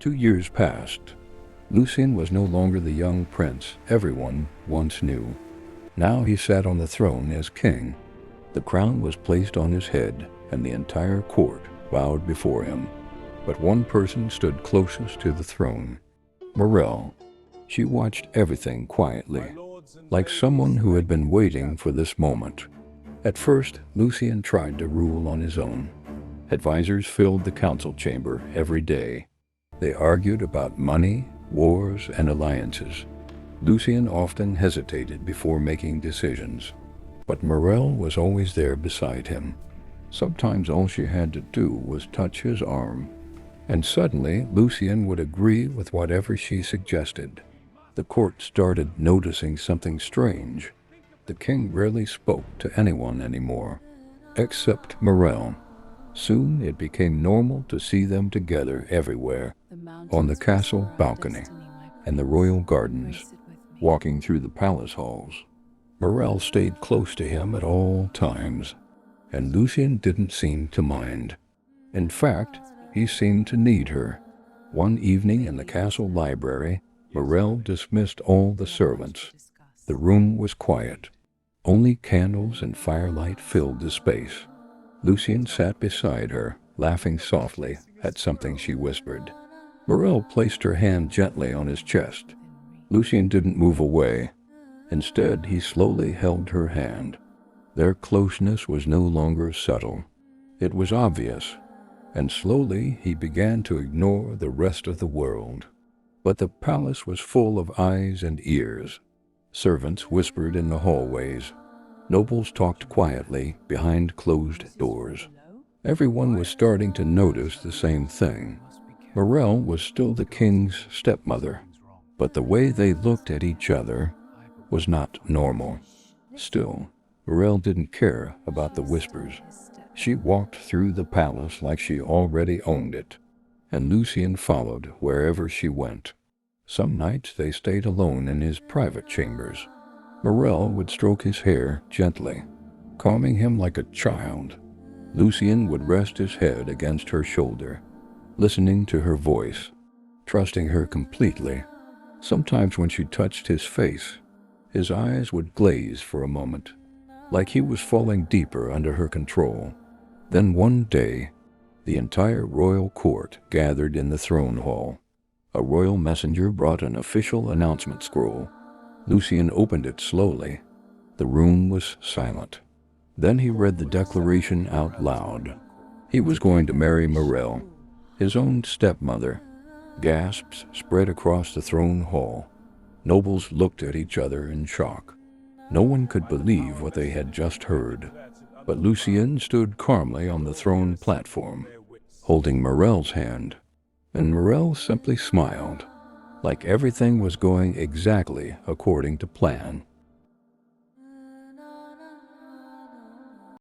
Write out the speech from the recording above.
2 years passed. Lucien was no longer the young prince everyone once knew. Now he sat on the throne as king. The crown was placed on his head, and the entire court bowed before him. But one person stood closest to the throne, Mirelle. She watched everything quietly, like someone who had been waiting for this moment. At first, Lucien tried to rule on his own. Advisors filled the council chamber every day. They argued about money, wars, and alliances. Lucien often hesitated before making decisions, but Mirelle was always there beside him. Sometimes all she had to do was touch his arm, and suddenly Lucien would agree with whatever she suggested. The court started noticing something strange. The king rarely spoke to anyone anymore, except Mirelle. Soon it became normal to see them together everywhere, on the castle balcony and the royal gardens, walking through the palace halls. Mirelle stayed close to him at all times, and Lucien didn't seem to mind. In fact, he seemed to need her. One evening in the castle library, Mirelle dismissed all the servants. The room was quiet. Only candles and firelight filled the space. Lucien sat beside her, laughing softly at something she whispered. Mirelle placed her hand gently on his chest. Lucien didn't move away. Instead, he slowly held her hand. Their closeness was no longer subtle. It was obvious, and slowly he began to ignore the rest of the world. But the palace was full of eyes and ears. Servants whispered in the hallways. Nobles talked quietly behind closed doors. Everyone was starting to notice the same thing. Mirelle was still the king's stepmother, but the way they looked at each other was not normal. Still, Mirelle didn't care about the whispers. She walked through the palace like she already owned it, and Lucien followed wherever she went. Some nights they stayed alone in his private chambers. Mirelle would stroke his hair gently, calming him like a child. Lucien would rest his head against her shoulder, listening to her voice, trusting her completely. Sometimes when she touched his face, his eyes would glaze for a moment, like he was falling deeper under her control. Then one day, the entire royal court gathered in the throne hall. A royal messenger brought an official announcement scroll. Lucien opened it slowly. The room was silent. Then he read the declaration out loud. He was going to marry Mirelle, his own stepmother. Gasps spread across the throne hall. Nobles looked at each other in shock. No one could believe what they had just heard. But Lucien stood calmly on the throne platform, holding Mirelle's hand, and Mirelle simply smiled, like everything was going exactly according to plan.